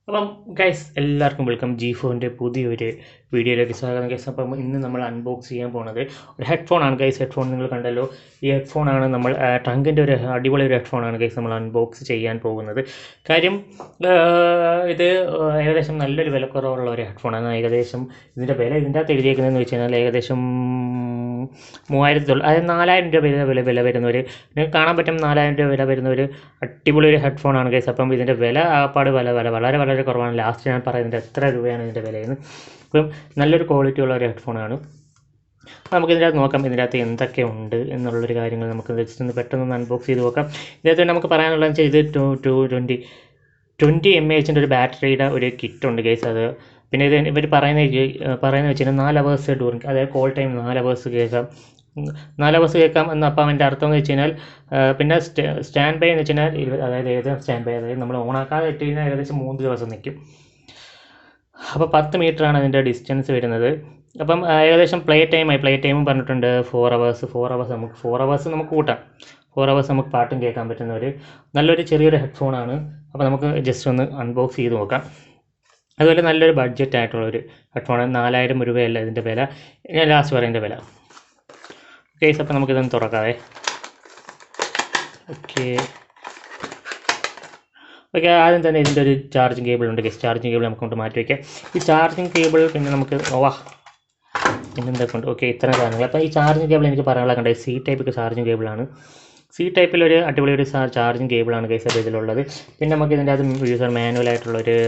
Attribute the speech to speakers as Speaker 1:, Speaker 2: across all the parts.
Speaker 1: അപ്പം ഗൈസ് എല്ലാവർക്കും വെൽക്കം G4ൻ്റെ പുതിയൊരു വീഡിയോയിലേക്ക് സ്വാഗതം ഗൈസ്. അപ്പം ഇന്ന് നമ്മൾ അൺബോക്സ് ചെയ്യാൻ പോകുന്നത് ഒരു ഹെഡ്ഫോണാണ് ഗൈസ്. ഹെഡ്ഫോൺ നിങ്ങൾ കണ്ടല്ലോ, ഈ ഹെഡ്ഫോണാണ് നമ്മൾ ട്രങ്കിൻ്റെ ഒരു അടിപൊളി ഒരു ഹെഡ്ഫോണാണ് ഗൈസ് നമ്മൾ അൺബോക്സ് ചെയ്യാൻ പോകുന്നത്. കാര്യം ഇത് ഏകദേശം നല്ലൊരു വിലക്കുറവുള്ള ഒരു ഹെഡ്ഫോണാണ്. ഏകദേശം ഇതിൻ്റെ വില ഇതിൻ്റെ അകത്ത് എഴുതിയേക്കുന്നതെന്ന് വെച്ച് കഴിഞ്ഞാൽ ഏകദേശം 3000, അതായത് 4000 രൂപ വില വരുന്ന ഒരു, നിങ്ങൾക്ക് കാണാൻ പറ്റും 4000 രൂപ വില വരുന്ന ഒരു അടിപൊളി ഒരു ഹെഡ്ഫോണാണ് ഗൈസ്. അപ്പം ഇതിൻ്റെ വില ആപ്പാട് വളരെ കുറവാണ്. ലാസ്റ്റ് ഞാൻ പറയുന്നത് എത്ര രൂപയാണ് ഇതിൻ്റെ വിലയെന്ന്. അപ്പം നല്ലൊരു ക്വാളിറ്റി ഉള്ള ഒരു ഹെഡ്ഫോണാണ്. നമുക്കിതിൻ്റെ അകത്ത് നോക്കാം ഇതിൻ്റെ അകത്ത് എന്തൊക്കെ ഉണ്ട് എന്നുള്ളൊരു കാര്യങ്ങൾ നമുക്ക് ജസ്റ്റ് ഒന്ന് പെട്ടെന്ന് അൺബോക്സ് ചെയ്ത് നോക്കാം. ഇതിനകത്ത് നമുക്ക് പറയാനുള്ളതെന്ന് വെച്ചാൽ ഇത് 20 mAh ഒരു ബാറ്ററിയുടെ ഒരു കിറ്റുണ്ട് ഗൈസ്. അത് പിന്നെ ഇത് ഇവർ പറയുന്നത് വെച്ചാൽ 4 hours ഡ്യൂറിങ്, അതായത് കോൾ ടൈം 4 hours കേൾക്കാം. 4 hours കേൾക്കാം എന്ന്. അപ്പം അതിൻ്റെ അർത്ഥം എന്ന് വെച്ച് കഴിഞ്ഞാൽ പിന്നെ സ്റ്റാൻഡ് ബൈ എന്ന് വെച്ച് കഴിഞ്ഞാൽ അതായത് ഏത് സ്റ്റാൻഡ് ബൈ, അതായത് നമ്മൾ ഓണാക്കാതെ ഇട്ട് കഴിഞ്ഞാൽ ഏകദേശം 3 ദിവസം നിൽക്കും. അപ്പോൾ 10 മീറ്ററാണ് അതിൻ്റെ ഡിസ്റ്റൻസ് വരുന്നത്. അപ്പം ഏകദേശം പ്ലേ ടൈമും പറഞ്ഞിട്ടുണ്ട് 4 hours നമുക്ക് കൂട്ടാം. 4 hours നമുക്ക് പാട്ടും കേൾക്കാൻ പറ്റുന്ന ഒരു നല്ലൊരു ചെറിയൊരു ഹെഡ്ഫോണാണ്. അപ്പോൾ നമുക്ക് ജസ്റ്റ് ഒന്ന് അൺബോക്സ് ചെയ്ത് നോക്കാം. അതുപോലെ നല്ലൊരു ബഡ്ജറ്റ് ആയിട്ടുള്ളൊരു ഹെഡ്ഫോണാണ്. 4000 രൂപയല്ല ഇതിൻ്റെ വില, ഞാൻ ലാസ്റ്റ് പറയുന്ന വില. ഗൈസ് അപ്പോൾ നമുക്കിതൊന്ന് തുറക്കാവേ. ഓക്കെ, ആദ്യം തന്നെ ഇതിൻ്റെ ഒരു ചാർജിങ് കേബിൾ ഉണ്ട് ഗൈസ്. ചാർജിങ് കേബിൾ നമുക്ക് കൊണ്ട് മാറ്റി വയ്ക്കാം. ഈ ചാർജിങ് കേബിൾ പിന്നെ നമുക്ക് പിന്നെന്തൊക്കെ ഉണ്ട്. ഓക്കെ, ഇത്തരം സാധനങ്ങൾ. അപ്പോൾ ഈ ചാർജിങ് കേബിൾ എനിക്ക് പറയാനുള്ള കണ്ടത് C ടൈപ്പ് ചാർജിങ് കേബിളാണ്. C ടൈപ്പിലൊരു അടിപൊളി ഒരു ചാർജിങ് കേബിളാണ് ഗൈസ് അപ്പോൾ ഇതിലുള്ളത്. പിന്നെ നമുക്ക് ഇതിൻ്റെ അത് യൂസർ മാനുവലായിട്ടുള്ളൊരു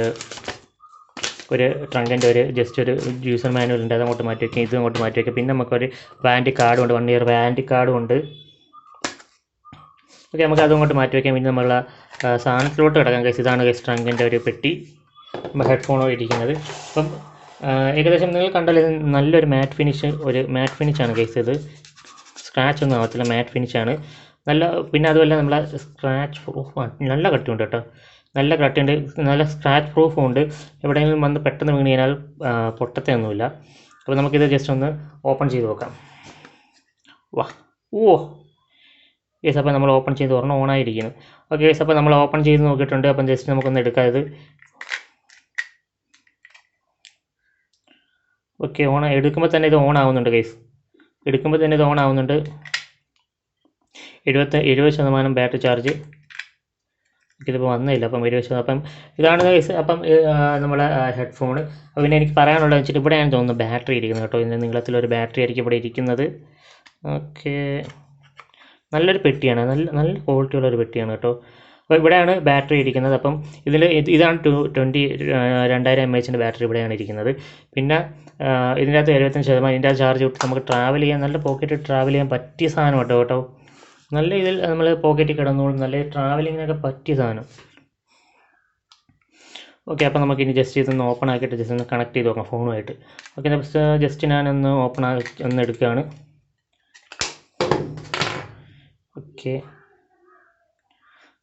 Speaker 1: ട്രങ്കിൻ്റെ ജസ്റ്റ് ഒരു യൂസർ മാനുവൽ ഉണ്ട്. അതങ്ങോട്ട് മാറ്റി വയ്ക്കാം. ഇത് അങ്ങോട്ട് മാറ്റി വയ്ക്കാം. പിന്നെ നമുക്കൊരു വാറൻറ്റി കാർഡും ഉണ്ട്, 1 year വാറൻറ്റി കാർഡും ഉണ്ട്. ഓക്കെ, നമുക്ക് അതങ്ങോട്ട് മാറ്റി വയ്ക്കാം. പിന്നെ നമ്മളെ സാധനത്തിലോട്ട് കിടക്കാം ഗൈസ്. ഇതാണ് ഗൈസ് ട്രങ്കിൻ്റെ ഒരു പെട്ടി, ഹെഡ്ഫോണോ ഇരിക്കുന്നത്. അപ്പം ഏകദേശം നിങ്ങൾ കണ്ടാൽ ഇത് നല്ലൊരു മാറ്റ് ഫിനിഷാണ് ഗൈസ്. ഇത് സ്ക്രാച്ച് ഒന്നും ആവത്തില്ല, മാറ്റ് ഫിനിഷാണ് നല്ല. പിന്നെ അതുപോലെ നമ്മളെ സ്ക്രാച്ച് പ്രൂഫ് നല്ല കട്ടിയുണ്ട് കേട്ടോ, നല്ല കട്ടിയുണ്ട്. നല്ല സ്ക്രാച്ച് പ്രൂഫും ഉണ്ട്. എവിടെയെങ്കിലും വന്ന് പെട്ടെന്ന് വീണ് കഴിഞ്ഞാൽ പൊട്ടത്തൊന്നുമില്ല. അപ്പോൾ നമുക്കിത് ജസ്റ്റ് ഒന്ന് ഓപ്പൺ ചെയ്ത് നോക്കാം. യെസ്, അപ്പോൾ നമ്മൾ ഓപ്പൺ ചെയ്ത് ഓണായിരിക്കുന്നു. ഓക്കെ യെസ്, അപ്പോൾ നമ്മൾ ഓപ്പൺ ചെയ്ത് നോക്കിയിട്ടുണ്ട്. അപ്പം ജസ്റ്റ് നമുക്കൊന്ന് എടുക്കാം ഇത്. ഓക്കെ, എടുക്കുമ്പോൾ തന്നെ ഇത് ഓൺ ആവുന്നുണ്ട് ഗൈസ്. 70% battery charge. ഇതിപ്പോൾ വന്നില്ല, അപ്പം 20%. അപ്പം ഇതാണ് ഗൈസ്. അപ്പം നമ്മളെ ഹെഡ്ഫോൺ. അപ്പം പിന്നെ എനിക്ക് പറയാനുള്ളത് വെച്ചിട്ട് ഇവിടെയാണ് തോന്നുന്നു ബാറ്ററി ഇരിക്കുന്നത് കേട്ടോ. ഇതിൻ്റെ നീളത്തിലൊരു ബാറ്ററി ആയിരിക്കും ഇവിടെ ഇരിക്കുന്നത്. ഓക്കെ, നല്ലൊരു പെട്ടിയാണ്, നല്ല ക്വാളിറ്റി ഉള്ളൊരു പെട്ടിയാണ് കേട്ടോ. അപ്പോൾ ഇവിടെയാണ് ബാറ്ററി ഇരിക്കുന്നത്. അപ്പം ഇതാണ് 2000 mAh ബാറ്ററി ഇവിടെയാണ് ഇരിക്കുന്നത്. പിന്നെ ഇതിൻ്റെ അകത്ത് 75% ഇതിൻ്റെ ചാർജ് വിട്ട് നമുക്ക് ട്രാവൽ ചെയ്യാൻ, നല്ല പോക്കറ്റിൽ ട്രാവൽ ചെയ്യാൻ പറ്റിയ സാധനം കേട്ടോ. നല്ല ഇതിൽ നമ്മൾ പോക്കറ്റിൽ കിടന്നോളും, നല്ല ട്രാവലിങ്ങിനൊക്കെ പറ്റിയ സാധനം. ഓക്കെ, അപ്പോൾ നമുക്കിനി ജസ്റ്റ് ഇതൊന്ന് ഓപ്പൺ ആക്കിയിട്ട് ജസ്റ്റ് ഒന്ന് കണക്ട് ചെയ്ത് നോക്കാം ഫോണുമായിട്ട്. ഓക്കെ, ജസ്റ്റ് ഞാനൊന്ന് ഒന്ന് എടുക്കുകയാണ്. ഓക്കെ,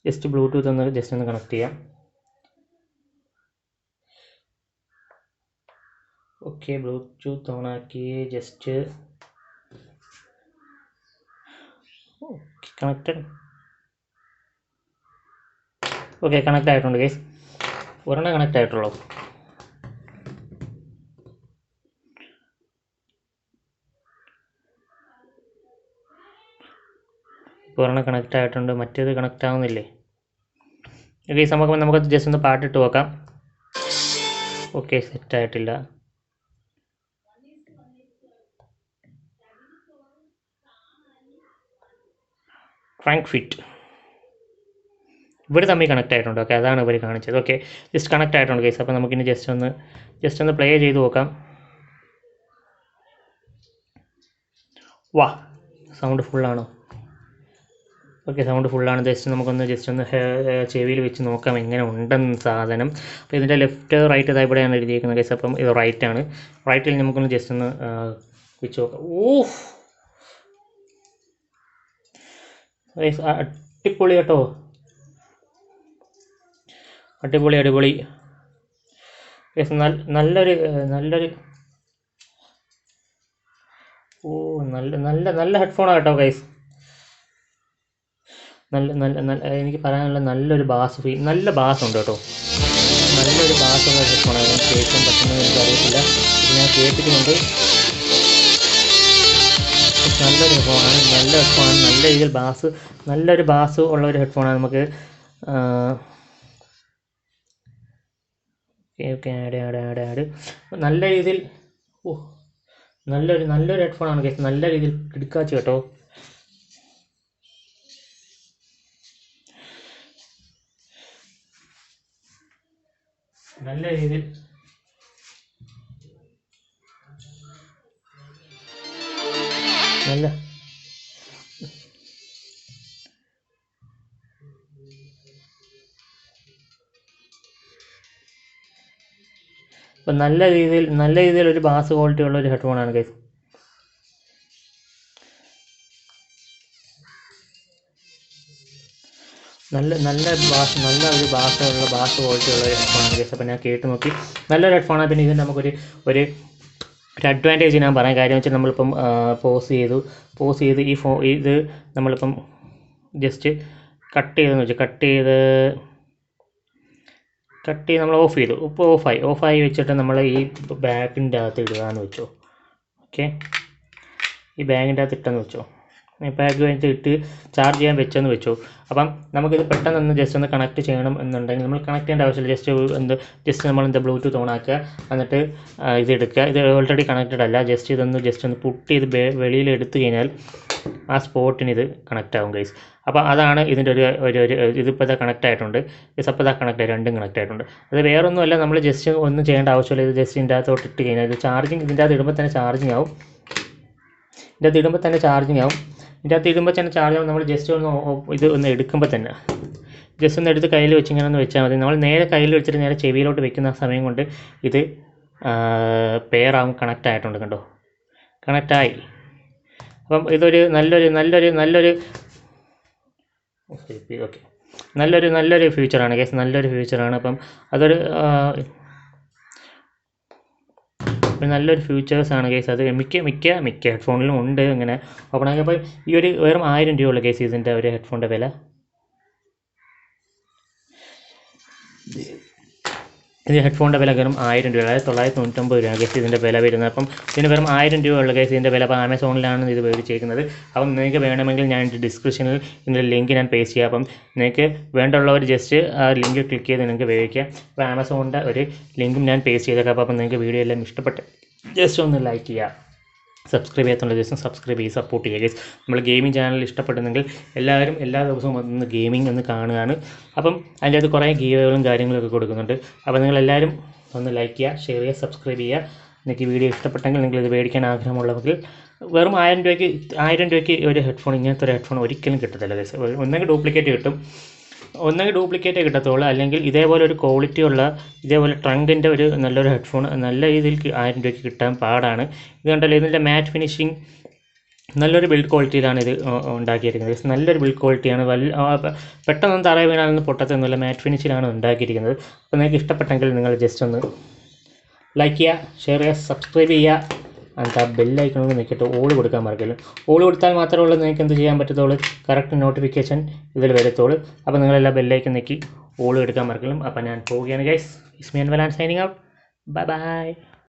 Speaker 1: ജസ്റ്റ് ബ്ലൂടൂത്ത് ഒന്ന് കണക്ട് ചെയ്യാം. ഓക്കെ, ബ്ലൂടൂത്ത് ഓണാക്കി ജസ്റ്റ് കണക്റ്റഡ്. ഓക്കെ, കണക്റ്റ് ആയിട്ടുണ്ട് ഗൈസ്. ഒരെണ്ണം കണക്റ്റ് ആയിട്ടുള്ളൂ. ഒരെണ്ണം കണക്റ്റ് ആയിട്ടുണ്ട്, മറ്റേത് കണക്റ്റ് ആവുന്നില്ലേ ഗൈസ്? നമുക്ക് ജസ്റ്റ് ഒന്ന് പാട്ടിട്ട് നോക്കാം. ഓക്കെ, സെറ്റായിട്ടില്ല. ഫ്രാങ്ക് ഫിറ്റ് ഇവർ തമ്മിൽ കണക്റ്റ് ആയിട്ടുണ്ട്. ഓക്കെ, അതാണ് ഇവർ കാണിച്ചത്. ഓക്കെ, ജസ്റ്റ് കണക്റ്റ് ആയിട്ടുണ്ട് ഗൈസ്. അപ്പോൾ നമുക്കിനി ജസ്റ്റ് ഒന്ന് പ്ലേ ചെയ്ത് നോക്കാം. സൗണ്ട് ഫുള്ളാണോ? ഓക്കെ, സൗണ്ട് ഫുള്ളാണ്. ജസ്റ്റ് ഒന്ന് ചെവിയിൽ വെച്ച് നോക്കാം എങ്ങനെ ഉണ്ടെന്ന് സാധനം. അപ്പോൾ ഇതിൻ്റെ ലെഫ്റ്റ് റൈറ്റ് ഇതാ ഇവിടെയാണ് എഴുതിയിരിക്കുന്നത് ഗൈസ്. അപ്പം ഇത് റൈറ്റാണ്. റൈറ്റിൽ നമുക്കൊന്ന് ജസ്റ്റ് ഒന്ന് വെച്ച് നോക്കാം. അടിപൊളി കേട്ടോ, അടിപൊളി. നല്ലൊരു നല്ല ഹെഡ്ഫോണാണ് കേട്ടോ ഗൈസ്. നല്ല എനിക്ക് പറയാനുള്ള നല്ലൊരു ബാസ് ഉണ്ട് കേട്ടോ. നല്ലൊരു ബാസ് പറ്റുന്ന ഹെഡ്ഫോണാണ്, കേൾക്കാൻ പറ്റുന്നത് എനിക്കറിയത്തില്ല, ഇത് ഞാൻ കേട്ടിട്ടുമുണ്ട്. നല്ലൊരു ഹെഡ്ഫോണാണ്, നല്ല ഹെഡ്ഫോണാണ്, നല്ല രീതിയിൽ നല്ലൊരു ബാസ് ഉള്ള ഒരു ഹെഡ്ഫോണാണ്. നമുക്ക് ഓക്കെ ആഡ് നല്ല രീതിയിൽ നല്ലൊരു ഹെഡ്ഫോണാണ് കേസ്, നല്ല രീതിയിൽ കിടക്കാച്ച് കേട്ടോ. നല്ല രീതിയിൽ നല്ല രീതിയിൽ ഒരു ബാസ് ക്വാളിറ്റി ഉള്ള ഒരു ഹെഡ്ഫോണാണ് ഗൈസ്. നല്ലൊരു ബാസ് ക്വാളിറ്റി ഉള്ള ഒരു ഹെഡ്ഫോണാണ് ഗൈസ്. അപ്പോൾ ഞാൻ കേട്ട് നോക്കി, നല്ലൊരു ഹെഡ്ഫോണാണ്. പിന്നെ ഇത് നമുക്കൊരു അഡ്വാൻറ്റേജ് ഞാൻ പറയാൻ കാര്യം വെച്ചാൽ നമ്മളിപ്പം പോസ് ചെയ്ത് ഇത് നമ്മളിപ്പം ജസ്റ്റ് കട്ട് ചെയ്ത് നമ്മൾ ഓഫ് ചെയ്തു. ഇപ്പോൾ ഓഫായി വെച്ചിട്ട് നമ്മൾ ഈ ബാഗിൻ്റെ അകത്ത് ഇടുകയെന്ന് വെച്ചോ. ഓക്കെ, ഈ ബാഗിൻ്റെ അകത്ത് ഇട്ടെന്ന് വെച്ചോ, ബാഗ് കഴിഞ്ഞിട്ട് ഇട്ട് ചാർജ് ചെയ്യാൻ വെച്ചെന്ന് വെച്ചോ. അപ്പം നമുക്കിത് പെട്ടെന്ന് ജസ്റ്റ് ഒന്ന് കണക്ട് ചെയ്യണം എന്നുണ്ടെങ്കിൽ നമ്മൾ കണക്ട് ചെയ്യേണ്ട ആവശ്യമില്ല. ജസ്റ്റ് നമ്മളെന്താ ബ്ലൂടൂത്ത് ഓൺ ആക്കുക, എന്നിട്ട് ഇത് എടുക്കുക. ഇത് ഓൾറെഡി കണക്റ്റഡ് അല്ല, ജസ്റ്റ് ഒന്ന് പുട്ട് ചെയ്ത് വെളിയിൽ എടുത്തു കഴിഞ്ഞാൽ ആ സ്പോട്ടിന് ഇത് കണക്റ്റ് ആവും ഗൈസ്. അപ്പോൾ അതാണ് ഇതിൻ്റെ ഒരു ഇതിപ്പോൾ ഇതാ കണക്റ്റ് ആയിട്ടുണ്ട്. അപ്പോൾ ഇതാ രണ്ടും കണക്റ്റ് ആയിട്ടുണ്ട്. അത് വേറൊന്നുമല്ല, നമ്മൾ ജസ്റ്റ് ഒന്നും ചെയ്യേണ്ട ആവശ്യമില്ല. ഇത് ജസ്റ്റ് ഇതിൻ്റെ അകത്തോട്ട് ഇട്ട് കഴിഞ്ഞാൽ ഇത് ചാർജിങ്, ഇതിൻ്റെ അകത്ത് ഇടുമ്പോൾ തന്നെ ചാർജിങ് ആവും. നമ്മൾ ജസ്റ്റ് ഒന്ന് എടുക്കുമ്പോൾ തന്നെ ജസ്റ്റ് ഒന്ന് എടുത്ത് കയ്യിൽ വെച്ച് ഇങ്ങനെ ഒന്ന് വെച്ചാൽ മതി. നമ്മൾ നേരെ കയ്യിൽ വെച്ചിട്ട് നേരെ ചെവിയിലോട്ട് വെക്കുന്ന സമയം കൊണ്ട് ഇത് പെയറാവും, കണക്റ്റ് ആയിട്ടുണ്ട് കണ്ടോ, കണക്റ്റായി. അപ്പം ഇതൊരു നല്ലൊരു ഫ്യൂച്ചറാണ് ഗൈസ്, നല്ലൊരു ഫ്യൂച്ചറാണ്. അപ്പം അതൊരു നല്ലൊരു ഫീച്ചേഴ്സാണ് ഗൈസ്. അത് മിക്ക ഹെഡ്ഫോണിലും ഉണ്ട് ഇങ്ങനെ ഓപ്പൺ ആക്കി. അപ്പോൾ ഈ വെറും 1000 രൂപയുള്ള ഗൈസ് ഇതിൻ്റെ ഒരു ഹെഡ്ഫോണിൻ്റെ വില. ഇത് ഹെഡ്ഫോണിൻ്റെ വില വെറും 1000 രൂപ, അതായത് 999 രൂപയാണ് ഗൈസ് ഇതിൻ്റെ വില വരുന്നത്. അപ്പം ഇതിന് വെറും 1000 രൂപയുള്ള ഗൈസ് ഇതിൻ്റെ വില. അപ്പോൾ ആമസോണിലാണ് ഇത് മേടിച്ചേക്കുന്നത്. അപ്പം നിങ്ങൾക്ക് വേണമെങ്കിൽ ഞാൻ ഡിസ്ക്രിപ്ഷനിൽ ഇതിൻ്റെ ലിങ്ക് ഞാൻ പേസ്റ്റ് ചെയ്യാം. അപ്പം നിങ്ങൾക്ക് വേണ്ടുള്ളവർ ജസ്റ്റ് ആ ലിങ്ക് ക്ലിക്ക് ചെയ്ത് നിങ്ങൾക്ക് ഉപയോഗിക്കാം. അപ്പോൾ ആമസോണിൻ്റെ ഒരു ലിങ്കും ഞാൻ പേസ്റ്റ് ചെയ്തേക്കാം. അപ്പം നിങ്ങൾക്ക് വീഡിയോ എല്ലാം ഇഷ്ടപ്പെട്ട് ജസ്റ്റ് ഒന്ന് ലൈക്ക് ചെയ്യുക, സബ്സ്ക്രൈബ് ചെയ്യാത്തുള്ള ജസ്റ്റ് സബ്സ്ക്രൈബ് ചെയ്ത് സപ്പോർട്ട് ചെയ്യുക ഗൈസ്. നമ്മൾ ഗെയിമിംഗ് ചാനൽ ഇഷ്ടപ്പെടുന്നെങ്കിൽ എല്ലാവരും എല്ലാ ദിവസവും ഒന്ന് ഗെയിമിംഗ് ഒന്ന് കാണുകയാണ്. അപ്പം അതിൻ്റെ അകത്ത് കുറേ ഗീവുകളും കാര്യങ്ങളൊക്കെ കൊടുക്കുന്നുണ്ട്. അപ്പോൾ നിങ്ങളെല്ലാവരും ഒന്ന് ലൈക്ക് ചെയ്യുക, ഷെയർ ചെയ്യുക, സബ്സ്ക്രൈബ് ചെയ്യുക. നിങ്ങൾക്ക് ഈ വീഡിയോ ഇഷ്ടപ്പെട്ടെങ്കിൽ നിങ്ങളിത് മേടിക്കാൻ ആഗ്രഹമുള്ളവർക്ക് വെറും 1000 രൂപയ്ക്ക് ഒരു ഹെഡ്ഫോൺ, ഇങ്ങനത്തെ ഒരു ഹെഡ്ഫോൺ ഒരിക്കലും കിട്ടത്തില്ല ഗൈസ്. ഒന്നെങ്കിൽ ഡ്യൂപ്ലിക്കേറ്റ് കിട്ടത്തുള്ളൂ, അല്ലെങ്കിൽ ഇതേപോലെ ഒരു ക്വാളിറ്റിയുള്ള ഇതേപോലെ ട്രങ്കിൻ്റെ ഒരു നല്ലൊരു ഹെഡ്ഫോൺ നല്ല രീതിയിൽ 1000 രൂപയ്ക്ക് കിട്ടാൻ പാടാണ്. ഇത് കണ്ടല്ലോ, ഇതിൻ്റെ മാറ്റ് ഫിനിഷിങ് നല്ലൊരു ബിൽഡ് ക്വാളിറ്റിയിലാണ് ഇത് ഉണ്ടാക്കിയിരിക്കുന്നത്. നല്ലൊരു ബിൽഡ് ക്വാളിറ്റിയാണ്. പെട്ടെന്ന് തറ വീണാലൊന്നും പൊട്ടത്തൊന്നുമില്ല, മാറ്റ് ഫിനിഷിലാണ് ഉണ്ടാക്കിയിരിക്കുന്നത്. അപ്പോൾ നിങ്ങൾക്ക് ഇഷ്ടപ്പെട്ടെങ്കിൽ നിങ്ങൾ ജസ്റ്റ് ഒന്ന് ലൈക്ക് ചെയ്യുക, ഷെയർ ചെയ്യുക, സബ്സ്ക്രൈബ് ചെയ്യുക. എന്നിട്ട് ആ ബെല്ലൈക്കണമെന്ന് നിൽക്കിയിട്ട് ഓൾ കൊടുക്കാൻ മറക്കില്ല. ഓൾ കൊടുത്താൽ മാത്രമേ ഉള്ളൂ നിങ്ങൾക്ക് എന്ത് ചെയ്യാൻ പറ്റത്തുള്ളൂ, കറക്റ്റ് നോട്ടിഫിക്കേഷൻ ഇതിൽ വരത്തുള്ളൂ. അപ്പോൾ നിങ്ങളെല്ലാം ബെല്ലൈക്കൻ നിൽക്കി ഓൾ എടുക്കാൻ മറക്കില്ല. അപ്പോൾ ഞാൻ പോവുകയാണ് guys. Ismi Anwal signing out. By.